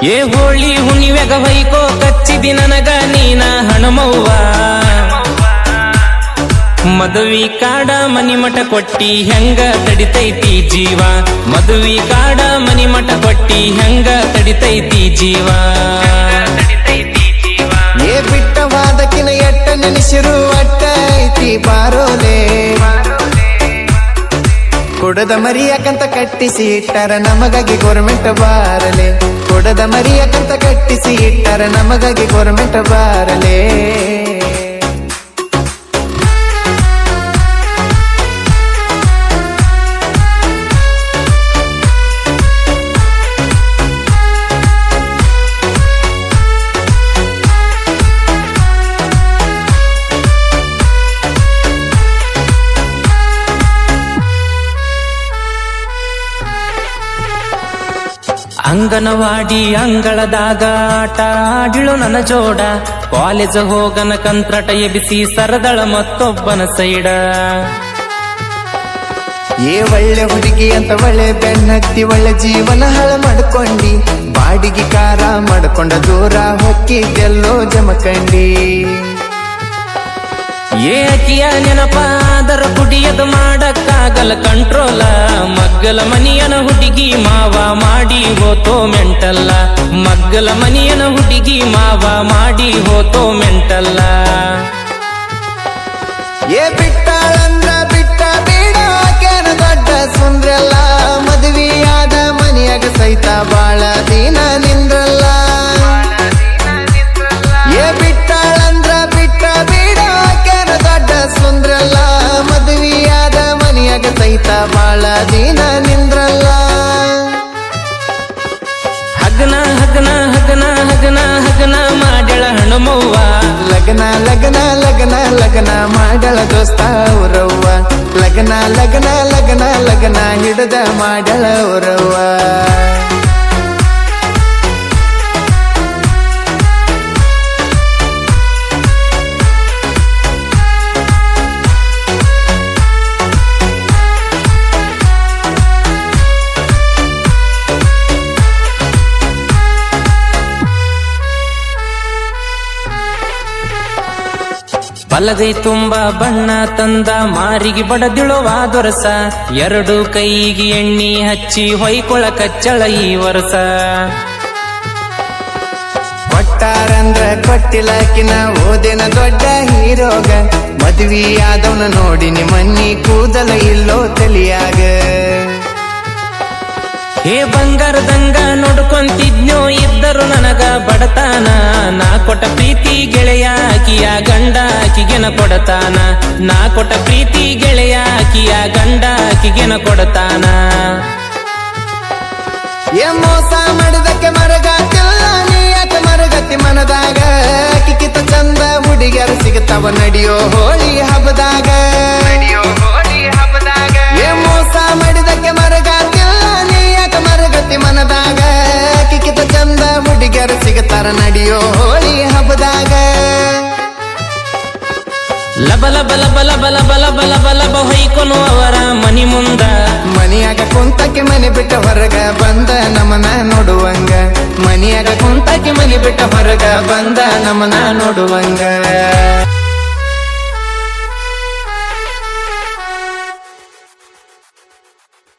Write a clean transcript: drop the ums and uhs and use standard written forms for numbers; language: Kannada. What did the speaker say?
ಏ ಹೋಳಿ ಹುಣ್ಣಿವೆಗ ಹೊಯ್ಕೋ ಕಚ್ಚಿದಿ ನನಗ ನೀನ ಹಣಮವ್ವ ಮದುವಿ ಕಾಡ ಮನಿಮಠ ಕೊಟ್ಟಿ ಹೆಂಗ ತಡಿತೈತಿ ಜೀವ ಮದುವಿ ಕಾಡ ಮನಿಮಠ ಕೊಟ್ಟಿ ಹೆಂಗ ತಡಿತೈತಿ ಜೀವ ಏ ಬಿಟ್ಟವಾದಕಿನ ಎಟ್ಟ ನೆನೆಸಿರು ಅಟ್ಟ ಐತಿ ಬಾರೋಲೆ ಕೊಡದ ಮರಿಯಕಂತ ಕಟ್ಟಿಸಿ ಇಟ್ಟಾರ ನಮಗಾಗಿ ಗೋರ್ಮೆಂಟ್ ಬಾರಲೆ ಕೊಡದ ಮರಿಯಕಂತ ಕಟ್ಟಿಸಿ ಇಟ್ಟಾರ ನಮಗಾಗಿ ಗೋರ್ಮೆಂಟ್ ಬಾರಲೆ ಅಂಗನವಾಡಿ ಅಂಗಳದಾಗ ಆಟ ಆಡಿಳು ನನ್ನ ಜೋಡ ಕಾಲೇಜ್ ಹೋಗನ ಕಂತ್ರಟ ಎಬಿಸಿ ಸರದಳ ಮತ್ತೊಬ್ಬನ ಸೈಡ ಏ ಒಳ್ಳೆ ಹುಡುಗಿ ಅಂತ ಒಳ್ಳೆ ಬೆನ್ನತ್ತಿ ಒಳ್ಳೆ ಜೀವನ ಹಾಳ ಮಾಡ್ಕೊಂಡಿ ಬಾಡಿಗೆ ಕಾರ ಮಾಡ್ಕೊಂಡ ದೂರ ಹೊಕ್ಕಿದ್ದೆಲ್ಲೋ ಜಮಕಂಡಿ ಏಕಿಯ ನೆನಪಾದರ ಕುಡಿಯದು ಮಾಡಕ್ಕಾಗಲ್ಲ ಕಂಟ್ರೋಲ ಮಗ್ಗಲ ಮನಿಯನ ಹುಡುಗಿ ಮಾವ ಮಾಡಿ ಹೋತೋ ಮೆಂಟಲ್ಲ ಮಗ್ಗಲ ಮನಿಯನ ಹುಡುಗಿ ಮಾವ ಮಾಡಿ ಹೋತೋ ಮೆಂಟಲ್ಲ ಏ ಬಿಟ್ಟಾಳಂದ್ರ ಬಿಟ್ಟ ಬೀಡಾಕೇನ ದೊಡ್ಡ ಸುಂದ್ರಲ್ಲ ಮದುವೆಯಾದ ಮನೆಯಾಗ ಸಹಿತ ಬಾಳ ದಿನ ನಿಂದ್ರಲ್ಲ ಏ ಬಿಟ್ಟಾಳಂದ್ರ ಬಿಟ್ಟ ಬೀಡಾಕೇನ ದೊಡ್ಡ ಸುಂದ್ರಲ್ಲ ಮದುವೆಯಾದ ಮನೆಯಾಗ ಸಹಿತ ಬಾಳ ದಿನ ನಿಂದ್ರಲ್ಲ ಹಗನ ಹಗನ ಹಗನ ಹಗನ ಹಗನ ಮಾಡ್ಯಾಳ ಹಣಮವ್ವ ಲಗ್ನ ಲಗ್ನ ಲಗ್ನ ಲಗ್ನ ಮಾಡಳ ದೋಸ್ತ ಊರವ್ವ ಲಗ್ನ ಲಗ್ನ ಲಗ್ನ ಲಗ್ನ ಹಿಡದ ಮಾಡಳ ಊರವ್ವ ಬಲಗೈ ತುಂಬ ಬಣ್ಣ ತಂದ ಮಾರಿಗೆ ಬಡದಿಳುವ ದೊರಸ ಎರಡು ಕೈಗೆ ಎಣ್ಣಿ ಹಚ್ಚಿ ಹೊಯ್ಕೊಳ ಕಚ್ಚಳ ಈ ವರ್ಷ ಕೊಟ್ಟಾರಂದ್ರ ಕೊಟ್ಟಿಲಕಿನ ಓದಿನ ದೊಡ್ಡ ಹೀರೋಗ ಮದ್ವಿ ಆದವನ ನೋಡಿನಿ ಮನ್ನಿ ಕೂದಲ ಇಲ್ಲೋ ತಲಿಯಾಗ ಹೇ ಬಂಗಾರದಂಗ ನೋಡ್ಕೊಂತಿದ್ನೋ ಇದ್ದರು ನನಗ ಬಡತಾನ ನಾ ಕೊಟ್ಟ ಪ್ರೀತಿ ಗೆಳೆಯ ಆಕಿಯ ಗಂಡ ಆಕಿಗೆನ ಕೊಡತಾನ ನಾ ಕೊಟ್ಟ ಪ್ರೀತಿ ಗೆಳೆಯ ಆಕಿಯ ಗಂಡ ಆಕಿಗೆನ ಕೊಡತಾನ ಏ ಮೋಸ ಮಾಡಿದಕ್ಕೆ ಮರಗಾತಿಲ್ಲ ನೀ ಯಾಕೆ ಮರಗತಿ ಮನದಾಗ ಕಿಕ್ಕಿತ ಚಂದ ಹುಡುಗಿಯರು ಸಿಗುತ್ತವ ನಡಿಯೋ ಹೋಳಿ ಹಬ್ಬದಾಗ ಏ ಮೋಸ ಮಾಡಿದಕ್ಕೆ ಮರಗಾತಿಲ್ಲ ನೀ ಯಾಕೆ ಮರಗತಿ ಮನದಾಗ ಕಿಕ್ಕಿತ ಚಂದ ಹುಡುಗಿಯರು ಸಿಗುತ್ತಾರ ನಡಿಯೋ ಹೋಳಿ ಹಬ್ಬದಾಗ ಲಬ ಲಬ ಲಬ ಲಬ ಲಬ ಲಬ ಲಬ ಲಬ ಹೊಯ್ಕೊನು ಅವರ ಮನಿ ಮುಂದ ಮನಿಯಾಗ ಕುಂತಕ್ಕೆ ಮನೆ ಬಿಟ್ಟ ಹೊರಗ ಬಂದ ನಮನ ನೋಡುವಂಗ ಮನಿಯಾಗ ಕುಂತಕ್ಕೆ ಮನೆ ಬಿಟ್ಟ ಹೊರಗ ಬಂದ ನಮನ ನೋಡುವಂಗ